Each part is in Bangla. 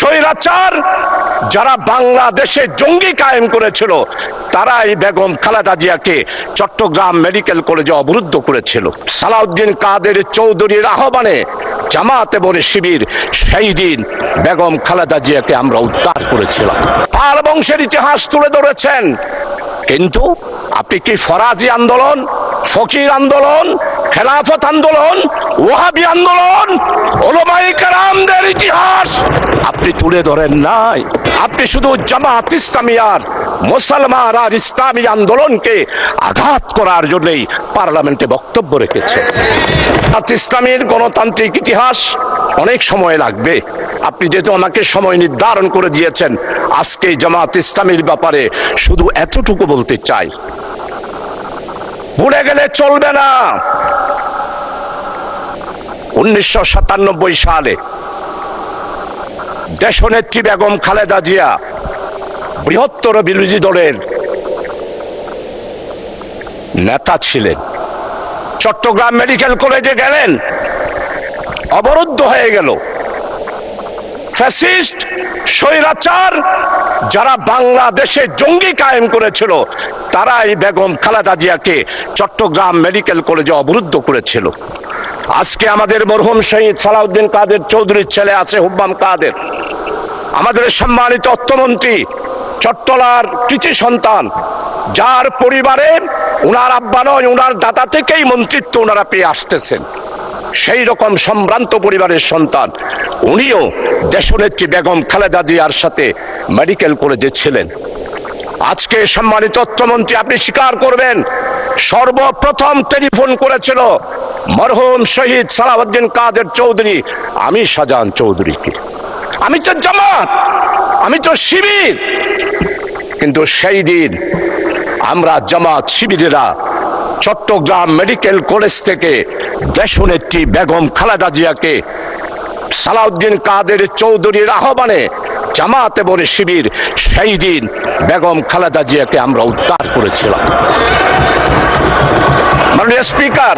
স্বৈরাচার যারা বাংলাদেশে জঙ্গি কায়েম করেছিল তারাই বেগম খালেদা জিয়াকে চট্টগ্রাম মেডিকেল কলেজে অবরুদ্ধ করেছিল। সালাউদ্দিন কাদের চৌধুরীর আহ্বানে জামাত এবং শিবির সেই দিন বেগম খালেদা জিয়াকে আমরা উদ্ধার করেছিলাম। পাল বংশের ইতিহাস তুলে ধরেছেন, কিন্তু আপনি কি ফরাজি আন্দোলন, ফকির আন্দোলন, খেলাফত আন্দোলন, ওয়াহাবি আন্দোলন, উলামায়ে কেরামদের ইতিহাস আপনি তুলে ধরেন নাই। আপনি শুধু জামাত ইসলামিয়ার মুসলমান আর ইসলামী আন্দোলনকে আঘাত করার জন্যই পার্লামেন্টে বক্তব্য রেখেছেন। জামাত ইসলামীর গণতান্ত্রিক ইতিহাস অনেক সময় লাগবে। আপনি যেহেতু আমাকে সময় নির্ধারণ করে দিয়েছেন, আজকে জামাত ইসলামীর ব্যাপারে শুধু এতটুকু বলতে চাই, ভুলে গেলে চলবে না। 1997 সালে দেশনেত্রী বেগম খালেদা জিয়া বৃহত্তর বিরোধী দলের নেতা ছিলেন। চট্টগ্রাম মেডিকেল কলেজে গেলেন, অবরুদ্ধ হয়ে গেল। ফ্যাসিস্ট স্বৈরাচার যারা বাংলাদেশে জঙ্গি কায়েম করেছিল তারাই বেগম খালেদা জিয়াকে চট্টগ্রাম মেডিকেল কলেজে অবরুদ্ধ করেছিল। আজকে আমাদের মরহুম শহীদ সালাউদ্দিন কাদের চৌধুরীর ছেলে আছে হুব্বাম কাদের, আমাদের সম্মানিত অর্থমন্ত্রী, চট্টলার কৃতি সন্তান, যার পরিবারে উনার আব্বা নয় উনার দাদা থেকেই মন্ত্রিত্ব ওনারা পেয়ে আসতেছেন, সেই রকম সম্ভ্রান্ত পরিবারের সন্তান উনিও দেশনেত্রী বেগম খালেদা জিয়ার সাথে মেডিকেল কলেজে ছিলেন। আজকে সম্মানিত অর্থমন্ত্রী আপনি স্বীকার করবেন, সর্বপ্রথম টেলিফোন করেছিল মরহুম শহীদ সালাউদ্দিন কাদের চৌধুরী আমি শাহজাহান চৌধুরীকে। আমি তো জামাত, আমি তো শিবির, কিন্তু সেই দিন আমরা জামাত শিবিরেরা চট্টগ্রাম মেডিকেল কলেজ থেকে দেশনেত্রী বেগম খালেদা জিয়াকে সালাউদ্দিন কাদের চৌধুরীর আহ্বানে জামাত এবং শিবির সেই দিন বেগম খালেদা জিয়াকে আমরা উদ্ধার করেছিলাম। মাননীয় স্পিকার,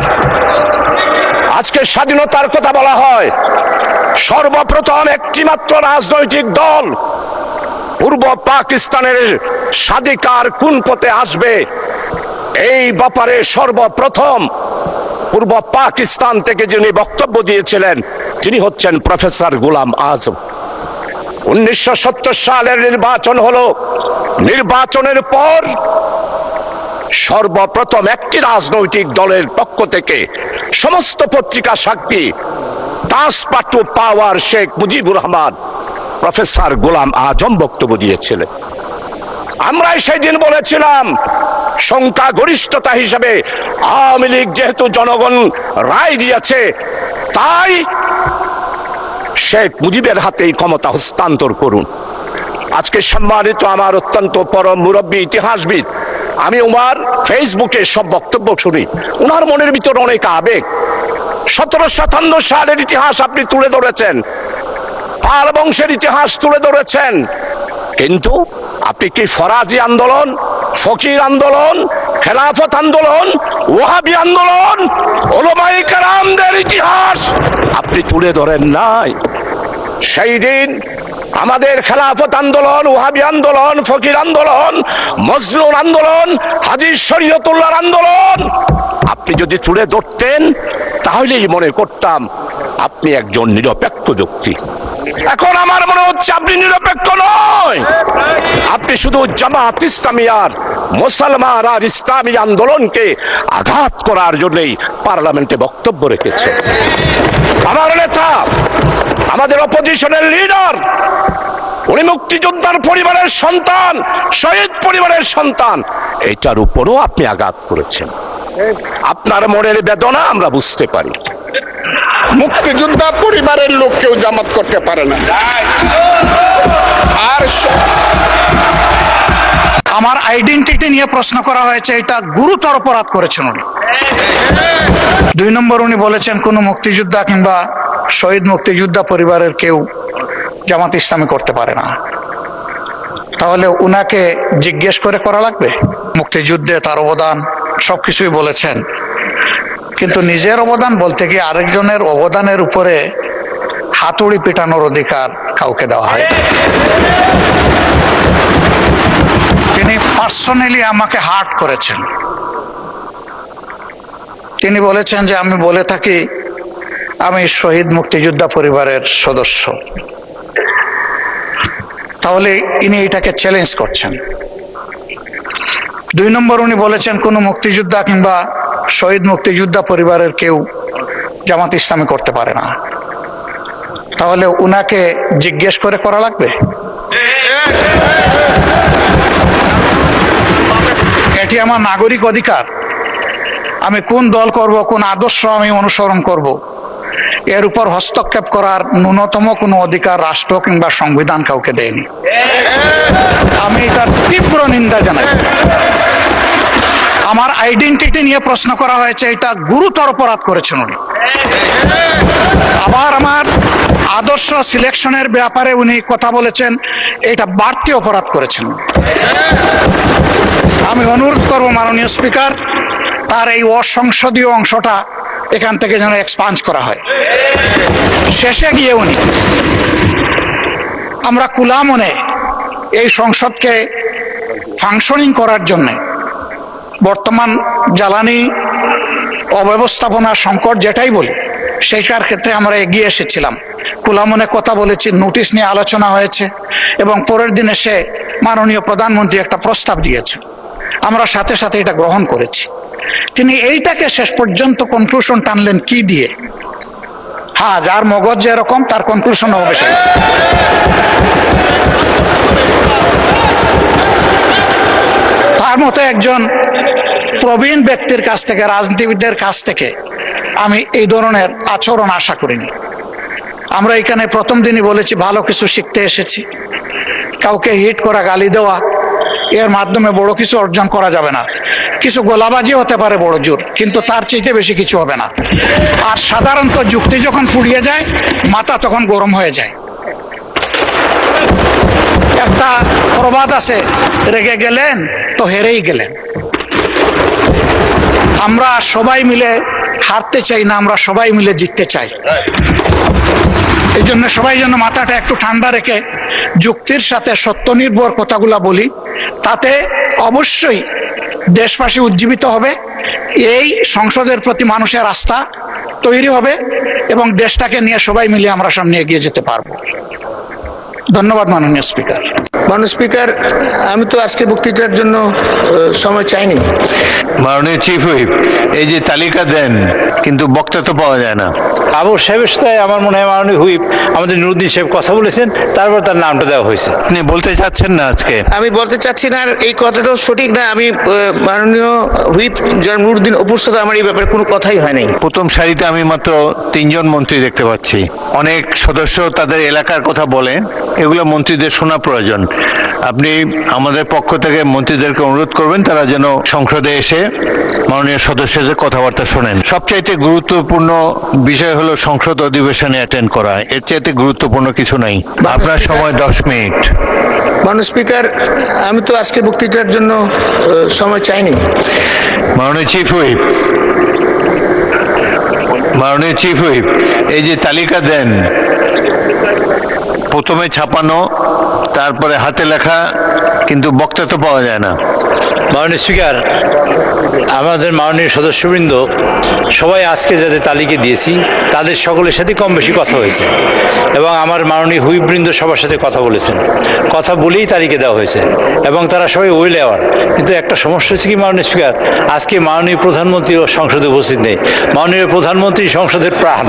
আজকে স্বাধীনতার কথা বলা হয়, সর্বপ্রথম একটি মাত্র রাজনৈতিক দল পূর্ব পাকিস্তানের স্বাধিকার কোন পথে আসবে এই ব্যাপারে সর্বপ্রথম পূর্ব পাকিস্তান থেকে যিনি বক্তব্য দিয়েছিলেন তিনি হচ্ছেন প্রফেসর গোলাম আজম। 1970 সালের নির্বাচন হলো, নির্বাচনের পর সর্বপ্রথম একটি রাজনৈতিক দলের পক্ষ থেকে সমস্ত পত্রিকা সাক্ষী তাসপাটু পাওয়ার শেখ মুজিবুর রহমান প্রফেসর গোলাম আজম বক্তব্য দিয়েছিলেন। আমরাই সেই দিন বলেছিলাম সংখ্যাগরিষ্ঠতা হিসেবে আওয়ামী লীগ যেহেতু জনগণ রায় দিয়েছে তাই শেখ মুজিবের হাতেই ক্ষমতা হস্তান্তর করুন। আজকে সম্মানিত আমার অত্যন্ত পরম মুরব্বী ইতিহাসবিদ, আমি ওনার ফেসবুকে সব বক্তব্য শুনি, ওনার মনের ভিতর অনেক আবেগ। 1757 সালের ইতিহাস আপনি তুলে ধরেছেন, পাল বংশের ইতিহাস তুলে ধরেছেন, কিন্তু আপনি কি ফরাজি আন্দোলন, ফকির আন্দোলন, খেলাফত আন্দোলন, ওয়াহাবি আন্দোলন, উলামায়ে কেরামদের ইতিহাস আপনি তুলে ধরেন নাই। সেই দিন আমাদের খেলাফত আন্দোলন, ওয়াহাবি আন্দোলন, ফকির আন্দোলন, মজলুম আন্দোলন, হাজী শরীয়তুল্লাহর আন্দোলন আপনি যদি তুলে ধরতেন তাহলেই মনে করতাম আপনি একজন নিরপেক্ষ ব্যক্তি। এখন আমার মনে হচ্ছে আপনি নিরপেক্ষ নয়, আপনি শুধু জামাত ইসলামিয়ার মুসলমান আর ইসলামী আন্দোলনকে আঘাত করার জন্যই পার্লামেন্টে বক্তব্য রেখেছেন। আমার নেতা, আমাদের অপোজিশনের লিডার, উনি মুক্তিযোদ্ধার পরিবারের সন্তান, শহীদ পরিবারের সন্তান, এটার উপরও আপনি আঘাত করেছেন। আপনার মনের বেদনা আমরা বুঝতে পারি। মুক্তিযোদ্ধা পরিবারের লোক কেউ জামাত করতে পারে না। আর আমার আইডেন্টিটি নিয়ে প্রশ্ন করা হয়েছে, এটা গুরুতর অপরাধ করেছেন উনি। 2 নম্বর, উনি বলেছেন কোন মুক্তিযোদ্ধা কিংবা শহীদ মুক্তিযোদ্ধা পরিবারের কেউ জামাত ইসলামী করতে পারে না। তাহলে উনাকে জিজ্ঞেস করে করা লাগবে? মুক্তিযুদ্ধে তার অবদান সবকিছুই বলেছেন, কিন্তু নিজের অবদান বলতে গিয়ে আরেকজনের অবদানের উপরে হাতুড়ি পিটানোর অধিকার কাউকে দেওয়া হয়। তিনি পার্সোনালি আমাকে হার্ট করেছেন। তিনি বলেছেন যে আমি বলে থাকি আমি শহীদ মুক্তিযোদ্ধা পরিবারের সদস্য, তাহলে ইনি এটাকে চ্যালেঞ্জ করছেন। 2 নম্বর উনি বলেছেন কোনো মুক্তিযোদ্ধা কিংবা শহীদ মুক্তিযোদ্ধা পরিবারের কেউ জামাত ইসলামী করতে পারে না, তাহলে উনাকে জিজ্ঞেস করে করা লাগবে? এটি আমার নাগরিক অধিকার। আমি কোন দল করব, কোন আদর্শ আমি অনুসরণ করব, এর উপর হস্তক্ষেপ করার ন্যূনতম কোনো অধিকার রাষ্ট্র কিংবা সংবিধান কাউকে দেয়নি। আমি এটার তীব্র নিন্দা জানাই। আমার আইডেন্টিটি নিয়ে প্রশ্ন করা হয়েছে, এটা গুরুতর অপরাধ করেছেন উনি। আবার আমার আদর্শ সিলেকশনের ব্যাপারে উনি কথা বলেছেন, এটা বাড়তি অপরাধ করেছেন। আমি অনুরোধ করব মাননীয় স্পিকার, তার এই অসংসদীয় অংশটা এখান থেকে যেন এক্সপাঞ্জ করা হয়। শেষে গিয়ে উনি আমরা কুলা মনে এই সংসদকে ফাংশনিং করার জন্য বর্তমান জ্বালানি অব্যবস্থাপনা সংকট যেটাই বলি সেইটার ক্ষেত্রে আমরা এগিয়ে এসেছিলাম, কুলা মনে কথা বলেছি, নোটিশ নিয়ে আলোচনা হয়েছে এবং পরের দিনে সে মাননীয় প্রধানমন্ত্রী একটা প্রস্তাব দিয়েছেন, আমরা সাথে সাথে এটা গ্রহণ করেছি। তিনি এইটাকে শেষ পর্যন্ত কনক্লুশন টানলেন কি দিয়ে? হ্যাঁ, যার মগজ যেরকম তার কনক্লুশন হবে সেই। তার মতো একজন প্রবীণ ব্যক্তির কাছ থেকে, রাজনীতিবিদদের কাছ থেকে আমি এই ধরনের আচরণ আশা করিনি। আমরা এখানে প্রথম দিনই বলেছি ভালো কিছু শিখতে এসেছি। কাউকে হিট করা, গালি দেওয়া, এর মাধ্যমে বড় কিছু অর্জন করা যাবে না। কিছু গোলাবাজি হতে পারে বড় জোর, কিন্তু তার চাইতে বেশি কিছু হবে না। আর সাধারণত যুক্তি যখন ফুরিয়ে যায়, মাথা তখন গরম হয়ে যায়। একটা প্রবাদ আছে, রেগে গেলেন তো হেরেই গেলেন। আমরা সবাই মিলে হারতে চাই না, আমরা সবাই মিলে জিততে চাই। এই জন্য সবাই যেন মাথাটা একটু ঠান্ডা রেখে যুক্তির সাথে সত্য নির্ভর কথাগুলা বলি, তাতে অবশ্যই দেশবাসী উজ্জীবিত হবে, এই সংসদের প্রতি মানুষের আস্থা তৈরি হবে এবং দেশটাকে নিয়ে সবাই মিলে আমরা সামনে এগিয়ে যেতে পারবো। ধন্যবাদ মাননীয় স্পিকার। মাননীয় স্পিকার, আমি তো আজকে বক্তৃতার জন্য সময় চাইনি। মাননীয় চিফ হুইপ, এই যে তালিকা দেন কিন্তু বক্তা তো পাওয়া যায় না। আবু সাহেবের সাথে আমার মনে হয় মাননীয় হুইপ আমাদের নুরুদ্দিন সাহেব কথা বলেছেন, তারপর তার নামটা দেওয়া হয়েছে। আপনি বলতে চাচ্ছেন না আজকে? আমি বলতে চাচ্ছি না, আর এই কথাটাও সঠিক না। আমি মাননীয় হুইপ জনাব নুরুদ্দিন অপুর সাথে আমার এই ব্যাপারে কোনো কথাই হয় নাই। প্রথম সারিতে আমি মাত্র 3 জন মন্ত্রী দেখতে পাচ্ছি। অনেক সদস্য তাদের এলাকার কথা বলেন, এগুলো মন্ত্রীদের শোনা প্রয়োজন। আপনি আমাদের পক্ষ থেকে মন্ত্রীদেরকে অনুরোধ করবেন তারা যেন সংসদে এসে মাননীয় সদস্যদের কথাবার্তা শোনেন। সবচাইতে গুরুত্বপূর্ণ বিষয় হলো সংসদ অধিবেশনে অ্যাটেন্ড করা, এর চাইতে গুরুত্বপূর্ণ কিছু নাই। আপনার সময় 10 মিনিট। মাননীয় স্পিকার, আমি তো আজকে বক্তৃতার জন্য সময় চাইনি। মাননীয় চিফ হুইপ, মাননীয় চিফ হুইপ, এই যে তালিকা দেন, প্রথমে ছাপানো, তারপরে হাতে লেখা, কিন্তু বক্তা তো পাওয়া যায় না। মাননীয় স্পিকার, আমাদের মাননীয় সদস্যবৃন্দ সবাই আজকে যাদের তালিকা দিয়েছি তাদের সকলের সাথে কম বেশি কথা হয়েছে এবং আমার মাননীয় হুইপবৃন্দ সবার সাথে কথা বলেছেন, কথা বলেই তালিকা দেওয়া হয়েছে এবং তারা সবাই ওয়েল অ্যাওয়ার। কিন্তু একটা সমস্যা হচ্ছে কি মাননীয় স্পিকার, আজকে মাননীয় প্রধানমন্ত্রীও সংসদে উপস্থিত নেই। মাননীয় প্রধানমন্ত্রী সংসদের প্রাণ,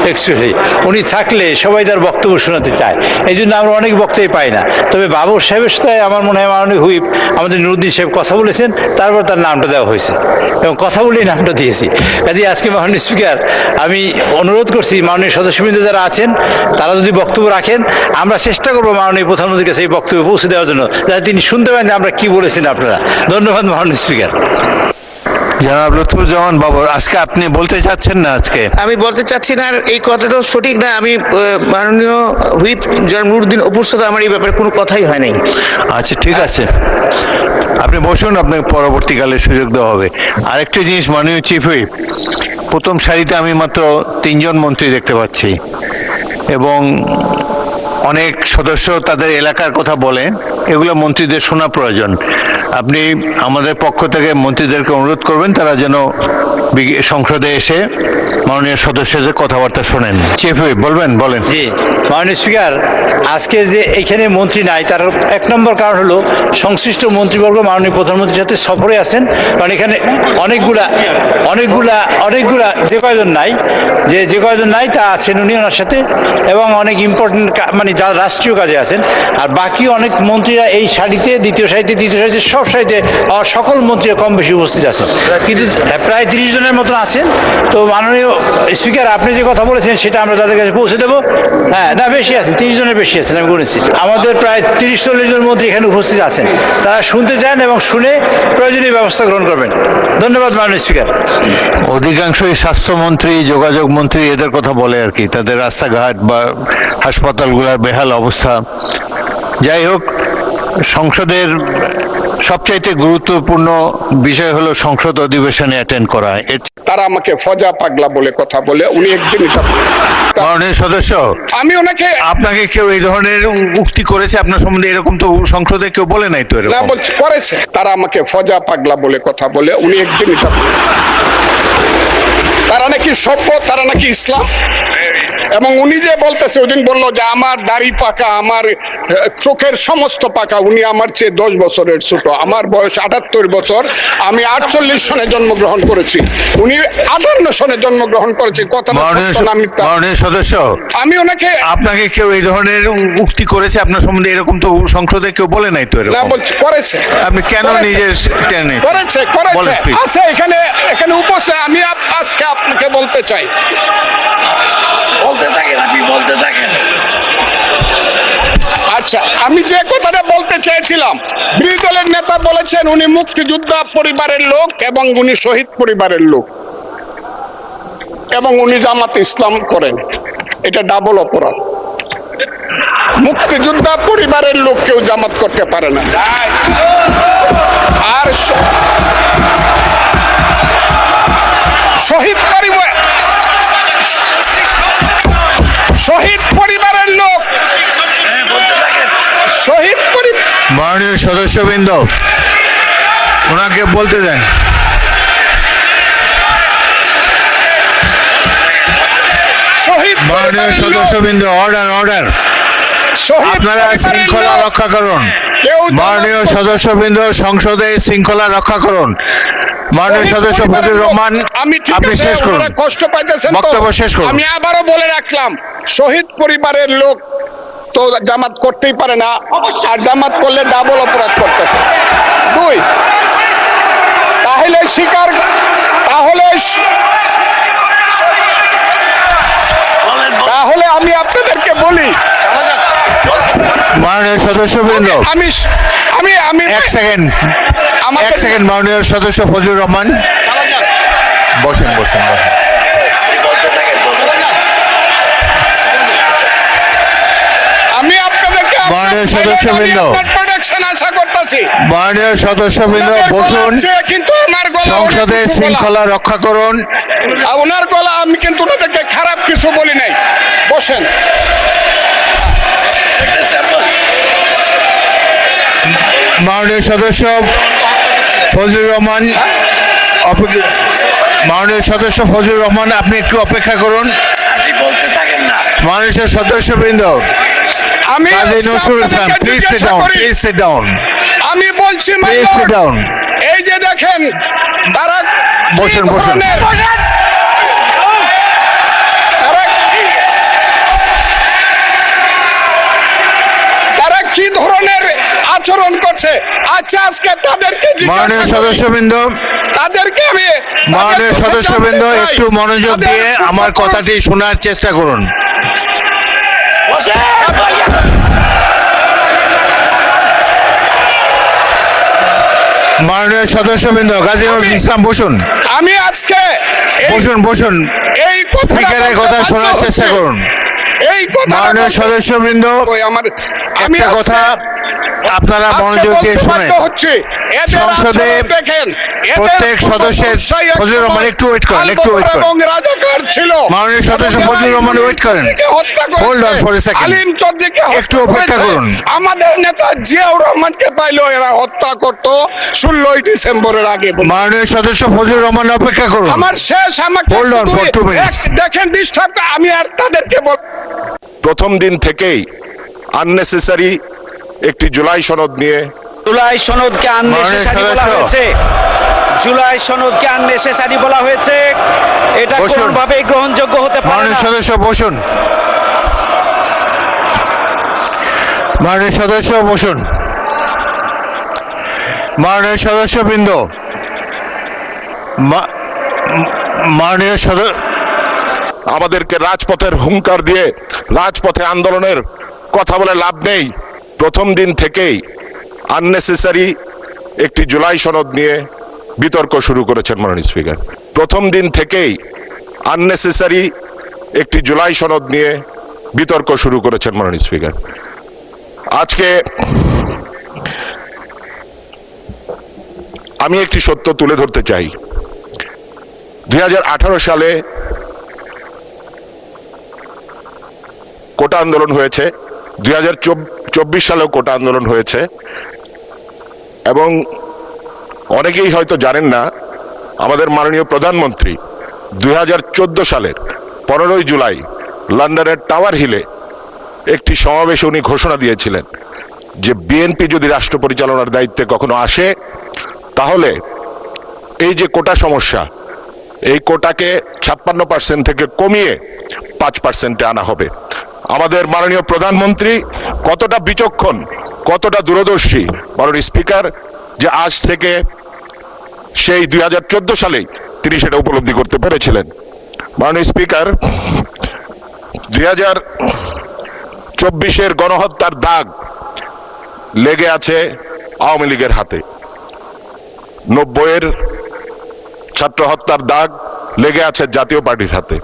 অ্যাকচুয়ালি উনি থাকলে সবাই তার বক্তব্য শোনাতে চায়, এই জন্য আমরা অনেক বক্তব্য পাই না। তবে বাবর সাহেবের সাথে আমার মনে হয় মাননীয় হুইপ আমাদের নুরুদ্দিন সাহেব কথা বলেছেন, তারপর তার নামটা দেওয়া হয়েছে এবং কথা বলেই নামটা দিয়েছি। কাজে আজকে মাননীয় স্পিকার, আমি অনুরোধ করছি মাননীয় সদস্যবৃন্দ যারা আছেন তারা যদি বক্তব্য রাখেন, আমরা চেষ্টা করবো মাননীয় প্রধানমন্ত্রীর কাছে এই বক্তব্য পৌঁছে দেওয়ার জন্য, যাতে তিনি শুনতে পারেন যে আমরা কি বলেছেন আপনারা। ধন্যবাদ মাননীয় স্পিকার। জনাব লুৎফুজ্জামান বাবর, আজকে আপনি বলতে চাচ্ছেন না আজকে? আমি বলতে চাচ্ছি না, আর এই কথাটাও সঠিক না। আমি মাননীয় হুইপ জনাব নুরুদ্দিন অপুর সাথে আমার এই ব্যাপারে কোনো কথাই হয় নাই। আচ্ছা, ঠিক আছে, আপনি বসুন, আপনাকে পরবর্তীকালে সুযোগ দেওয়া হবে। আরেকটা জিনিস মাননীয় চিফ হুইপ, প্রথম সারিতে আমি মাত্র 3 জন মন্ত্রী দেখতে পাচ্ছি এবং অনেক সদস্য তাদের এলাকার কথা বলে, এগুলো মন্ত্রীদের শোনা প্রয়োজন। আপনি আমাদের পক্ষ থেকে মন্ত্রীদেরকে অনুরোধ করবেন তারা যেন সংসদে এসে মাননীয় সদস্যদের কথাবার্তা শোনেন। চিফ হুইপ বলেন। জি, মাননীয় স্পিকার, আজকে যে এখানে মন্ত্রী নাই তার এক নম্বর কারণ হলো সংশ্লিষ্ট মন্ত্রীবর্গ মাননীয় প্রধানমন্ত্রীর সাথে সফরে আছেন, কারণ এখানে অনেকগুলা যে কয়জন নাই তা আছেন উনি ওনার সাথে, এবং অনেক ইম্পর্টেন্ট মানে যারা রাষ্ট্রীয় কাজে আছেন। আর বাকি অনেক মন্ত্রীরা এই সারিতে, দ্বিতীয় সারিতে সব সারিতে সকল মন্ত্রীরা কম বেশি উপস্থিত আছেন, কিন্তু প্রায় 30 জনের মতন আছেন। তো মাননীয় স্পিকার, আপনি যে কথা বলেছেন সেটা আমরা তাদের কাছে পৌঁছে দেবো। হ্যাঁ, না, বেশি আছেন, 30 জনের বেশি আছেন, আমি বলেছি। আমাদের প্রায় 30-40 জন মন্ত্রী এখানে উপস্থিত আছেন, তারা শুনতে চান এবং শুনে প্রয়োজনীয় ব্যবস্থা গ্রহণ করবেন। ধন্যবাদ মাননীয় স্পিকার। অধিকাংশই স্বাস্থ্যমন্ত্রী, যোগাযোগ মন্ত্রী এদের কথা বলে আর কি, তাদের রাস্তাঘাট বা হাসপাতালগুলোর বেহাল অবস্থা। যাই হোক, সংসদের সবচাইতে গুরুত্বপূর্ণ বিষয় হলো সংসদ অধিবেশনে অ্যাটেন্ড করা। তারা আমাকে ফজা পাগলা বলে কথা বলে, উনি একদিন মাননীয় সদস্য, আমি ওনাকে আপনাকে কেউ এই ধরনের উক্তি করেছে আপনার সম্বন্ধে? এরকম তো সংসদে কেউ বলে নাই তো না এরকম। বলছি করেছে, তারা আমাকে ফজা পাগলা বলে কথা বলে, উনি একদিন তারা নাকি সভ্য, তারা নাকি ইসলাম। এবং উনি যে বলতেছে, ওই দিন বললো যে আমার দাড়ি পাকা, আমার চোখের সমস্ত পাকা, উনি আমার চেয়ে 10 বছরের ছোট। আমার বয়স 78 বছর, আমি 48 সনে জন্মগ্রহণ করেছি, উনি 58 সনে জন্মগ্রহণ করেছে। কথা মাননীয় সদস্য, আমি ওনাকে, আপনাকে কেউ এই ধরনের উক্তি করেছে আপনার সম্বন্ধে? এরকম তো সংসদে কেউ বলে নাই তো না এরকম। বলছি করেছে, আপনি কেন নিজের করেছে আছে এখানে উপস্থিত। আমি আজকে আপনাকে বলতে চাই, আচ্ছা, আমি যে কথাটা বলতে চেয়েছিলাম, বিরোধী দলের নেতা বলেছেন উনি মুক্তিযোদ্ধা পরিবারের লোক এবং উনি শহীদ পরিবারের লোক এবং উনি জামাত ইসলাম করেন। এটা ডাবল অপরাধ। মুক্তিযোদ্ধা পরিবারের লোক কেউ জামাত করতে পারে না। আর শহীদ পরিবারের লোক, মাননীয় সদস্যবৃন্দ, ওনাকে বলতে দেন। মাননীয় সদস্যবৃন্দ, অর্ডার। আপনারা শৃঙ্খলা রক্ষা করুন। মাননীয় সদস্যবৃন্দ, সংসদে শৃঙ্খলা রক্ষা করুন। মাননীয় সদস্য ফজলুর রহমান, আপনি শেষ করুন, কষ্ট পাইতেছেন, বক্তব্য শেষ করুন। আমি আবারও বলে রাখলাম, শহীদ পরিবারের লোক তো জামাত করতেই পারে না, আর জামাত করলে ডাবল অপরাধ করতেছে। 2, তাহলে আমি আপনাদেরকে বলি, মাননীয় সদস্যবৃন্দ, আমি এক সেকেন্ড। মাননীয় সদস্য ফজলুর রহমান, বসেন। আমি আপনাদেরকে মাননীয় সদস্যবৃন্দ, আশা করতেছি। মাননীয় সদস্যবৃন্দ, বসুন। কিন্তু আমার গলা, সংসদের শৃঙ্খলা রক্ষা করুন। ওনার গলা, আমি কিন্তু ওনাদেরকে খারাপ কিছু বলি নাই। বসেন। মাননীয় সদস্য ফজলুর রহমান, আপনি একটু অপেক্ষা করুন। মাননীয় সদস্যবৃন্দ, আমি প্লিজ সিট ডাউন। আমি বলছি, এই যে দেখেন, তারা বসুন। তারা কি ধরনের আচরণ করছে? আচ্ছা, আজকে তাদেরকে মাননীয় সদস্যবৃন্দ, মাননীয় সদস্যবৃন্দ, একটু মনোযোগ দিয়ে আমার কথাটি শোনার চেষ্টা করুন। মাননীয় সদস্যবৃন্দ, গাজী নজরুল ইসলাম, বসুন। আমি আজকে বসুন। এই স্পিকারের কথা শোনার চেষ্টা করুন। এই কথা, মাননীয় সদস্যবৃন্দ, আমি একটা কথা আপনারা আজকে মনোযোগ দিয়ে বলতে শুনেন। বাধ্য হচ্ছি, এদের সংসদে আচরণ দেখেন, এদের প্রত্যেক সদস্যের পূর্বপুরুষরাই এক ফজলুর রহমান সময় একটু wait করেন, একটু wait করেন। এবং রাজাকার ছিল। মাননীয় সদস্য এবং ফজলুর রহমান এরা wait করেন। চৌধুরীকে হত্যা করেছে, Hold on for a second. আলিম চৌধুরীকে হত্যা একটু অপেক্ষা করেছে। করুন। আমাদের নেতা জিয়াউর রহমানকে পাইলো এরা হত্যা করতো 16ই ডিসেম্বরের আগে। মাননীয় সদস্য ফজলুর রহমান অপেক্ষা করুন। আমার শেষ, আমাকে Hold on for 2 minutes. দেখেন ডিস্টার্ব, আমি আর তাদেরকে প্রথম দিন থেকেই আননেসেসারি একটি জুলাই সনদ নিয়ে জুলাই সনদকে আননেসেসারি বলা সদস্য। হয়েছে, জুলাই সনদকে আননেসেসারি বলা হয়েছে, এটা বসুন। কোনোভাবেই গ্রহণযোগ্য হতে পারে মাননীয় না। সদস্য বসুন। মাননীয় সদস্য বসুন। মাননীয় সদস্যবৃন্দ, মাননীয় সদস্য, আমাদেরকে রাজপথের হুঙ্কার দিয়ে রাজপথে আন্দোলনের কথা বলে লাভ নেই। প্রথম দিন থেকেই আননেসেসারি একটি জুলাই সনদ নিয়ে বিতর্ক শুরু করেছেন মাননীয় স্পিকার। প্রথম দিন থেকেই আননেসেসারি একটি জুলাই সনদ নিয়ে বিতর্ক শুরু করেছেন মাননীয় স্পিকার। আজকে আমি একটি সত্য তুলে ধরতে চাই। 2018 সালে কোটা আন্দোলন হয়েছে, 2024 সালেও কোটা আন্দোলন হয়েছে, এবং অনেকেই হয়তো জানেন না আমাদের মাননীয় প্রধানমন্ত্রী 2014 সালের 15ই জুলাই লন্ডনের টাওয়ার হিলে একটি সমাবেশে উনি ঘোষণা দিয়েছিলেন যে বিএনপি যদি রাষ্ট্র পরিচালনার দায়িত্বে কখনো আসে তাহলে এই যে কোটা সমস্যা, এই কোটাকে 56% থেকে কমিয়ে 5%-এ আনা হবে। আমাদের মাননীয় প্রধানমন্ত্রী কতটা বিচক্ষণ, কতটা দূরদর্শী মাননীয় স্পিকার, যে আজ থেকে সেই 2014 সালেই তিনি সেটা উপলব্ধি করতে পেরেছিলেন। মাননীয় স্পিকার, 2024-এর গণহত্যার দাগ লেগে আছে আওয়ামী লীগের হাতে, 90-এর ছাত্র হত্যার দাগ লেগে আছে জাতীয় পার্টির হাতে,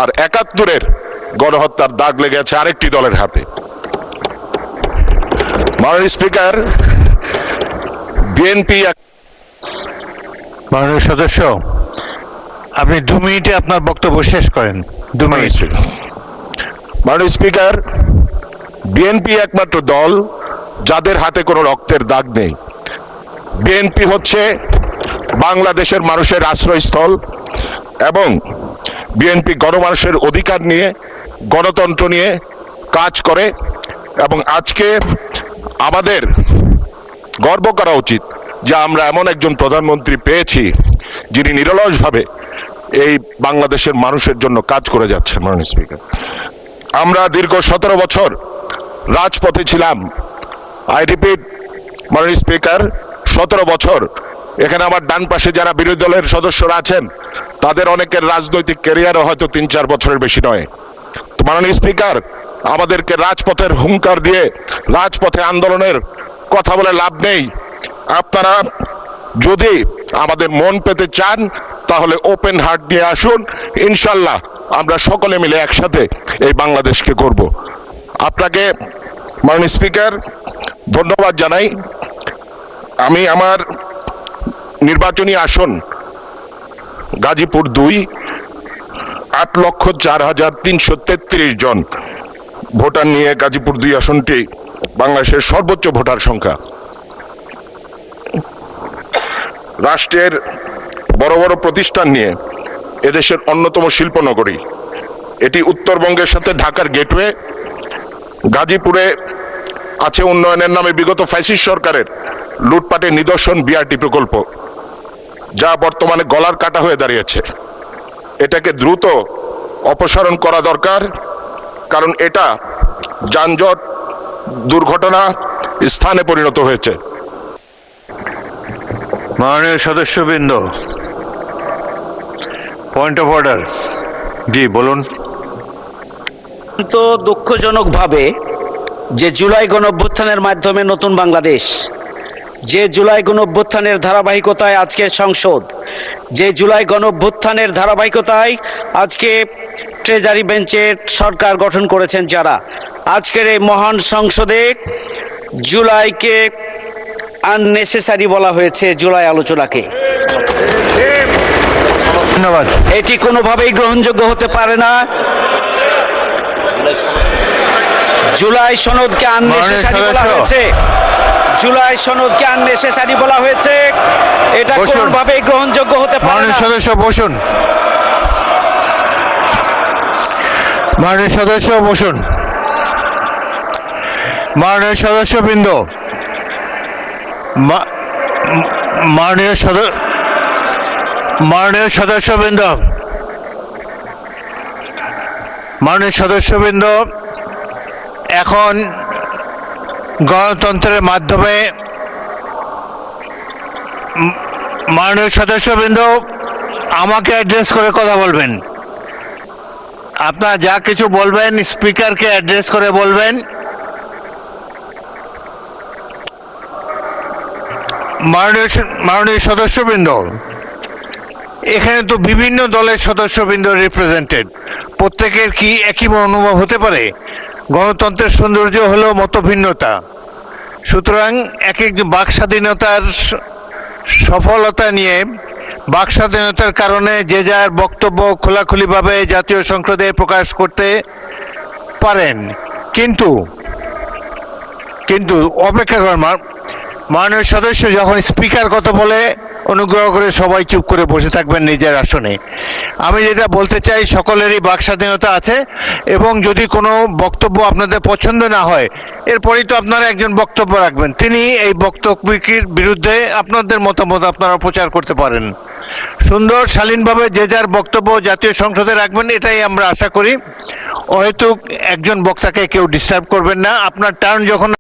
আর 71-এর গণহত্যার দাগ লেগে আছে আরেকটি দলের হাতে। মাননীয় স্পিকার, বিএনপি মাননীয় সদস্য, আপনি 2 মিনিটে আপনার বক্তব্য শেষ করেন। 2 মিনিট। মাননীয় স্পিকার, বিএনপি একমাত্র দল যাদের হাতে কোনো রক্তের দাগ নেই। বিএনপি হচ্ছে বাংলাদেশের মানুষের আশ্রয়স্থল এবং বিএনপি গণমানুষের অধিকার নিয়ে, গণতন্ত্র নিয়ে কাজ করে, এবং আজকে আমাদের গর্ব করা উচিত যে আমরা এমন একজন প্রধানমন্ত্রী পেয়েছি যিনি নিরলসভাবে এই বাংলাদেশের মানুষের জন্য কাজ করে যাচ্ছেন। মাননীয় স্পিকার, আমরা দীর্ঘ 17 বছর রাজপথে ছিলাম। আই রিপিট মাননীয় স্পিকার, 17 বছর। এখানে আমার ডান পাশে যারা বিরোধী দলের সদস্যরা আছেন তাদের অনেকের রাজনৈতিক ক্যারিয়ারও হয়তো 3-4 বছরের বেশি নয়। মাননীয় স্পিকার, আমাদেরকে রাজপথের হুঙ্কার দিয়ে রাজপথে আন্দোলনের কথা বলে লাভ নেই। আপনারা যদি আমাদের মন পেতে চান তাহলে ওপেন হার্ট নিয়ে আসুন, ইনশাল্লাহ আমরা সকলে মিলে একসাথে এই বাংলাদেশকে গড়ব। আপনাকে মাননীয় স্পিকার ধন্যবাদ জানাই। আমি আমার নির্বাচনী আসন গাজীপুর 2, 8,04,333 জন ভোটার নিয়ে গাজীপুর 2 আসনটি বাংলাদেশের সর্বোচ্চ ভোটার সংখ্যা। রাষ্ট্রের বড় বড় প্রতিষ্ঠান নিয়ে এদেশের অন্যতম শিল্পনগরী। এটি উত্তরবঙ্গের সাথে ঢাকার গেটওয়ে। গাজীপুরে আছে উন্নয়নের নামে বিগত ফ্যাসিস্ট সরকারের লুটপাটের নিদর্শন বিআরটি প্রকল্প, যা বর্তমানে গলার কাটা হয়ে দাঁড়িয়েছে। এটাকে দ্রুত অপসারণ করা দরকার, কারণ এটা যানজট, দুর্ঘটনা স্থানে পরিণত হয়েছে। মাননীয় সদস্যবৃন্দ, পয়েন্ট অফ অর্ডার। জি বলুন। তো দুঃখজনকভাবে যে জুলাই গণঅভ্যুত্থানের মাধ্যমে নতুন বাংলাদেশ, যে জুলাই গণঅভ্যুত্থানের ধারাবাহিকতায় আজকের সংসদ, যে জুলাই গণঅভ্যুত্থানের ধারাবাহিকতায় আজকে ট্রেজারি বেঞ্চের সরকার গঠন করেছেন যারা, আজকের এই মহান সংসদে জুলাইকে আননেসেসারি বলা হয়েছে, জুলাই আলোচনাকে। ধন্যবাদ। এটি কোনোভাবেই গ্রহণযোগ্য হতে পারে না। জুলাই সনদকে আননেসেসারি বলা সদস্য। হয়েছে, জুলাই সনদকে আননেসেসারি বলা হয়েছে, এটা বসুন। কোনোভাবেই গ্রহণযোগ্য হতে পারে মাননীয় না। সদস্য বসুন। মাননীয় সদস্য বসুন। মাননীয় সদস্যবৃন্দ, মাননীয় সদস্যবৃন্দ, মাননীয় সদস্যবৃন্দ, এখন গণতন্ত্রের মাধ্যমে মাননীয় সদস্যবৃন্দ আমাকে অ্যাড্রেস করে কথা বলবেন। আপনারা যা কিছু বলবেন স্পিকারকে অ্যাড্রেস করে বলবেন। মাননীয় সদস্যবৃন্দ, এখানে তো বিভিন্ন দলের সদস্যবৃন্দ রিপ্রেজেন্টেড, প্রত্যেকের কি একই অনুভব হতে পারে? গণতন্ত্রের সৌন্দর্য হলো মতভিন্নতা। সুতরাং এক এক বাক স্বাধীনতার সফলতা নিয়ে, বাক স্বাধীনতার কারণে যে যার বক্তব্য খোলাখুলিভাবে জাতীয় সংসদে প্রকাশ করতে পারেন, কিন্তু অপেক্ষা করেন। মাননীয় সদস্য যখন স্পিকার কথা বলে অনুগ্রহ করে সবাই চুপ করে বসে থাকবেন নিজের আসনে। আমি যেটা বলতে চাই, সকলেরই বাক স্বাধীনতা আছে, এবং যদি কোনো বক্তব্য আপনাদের পছন্দ না হয়, এরপরেই তো আপনারা একজন বক্তব্য রাখবেন, তিনি এই বক্তব্যটির বিরুদ্ধে আপনাদের মতামত আপনারা প্রচার করতে পারেন। সুন্দর শালীনভাবে যে যার বক্তব্য জাতীয় সংসদে রাখবেন, এটাই আমরা আশা করি। অহেতুক একজন বক্তাকে কেউ ডিস্টার্ব করবেন না। আপনার টার্ন যখন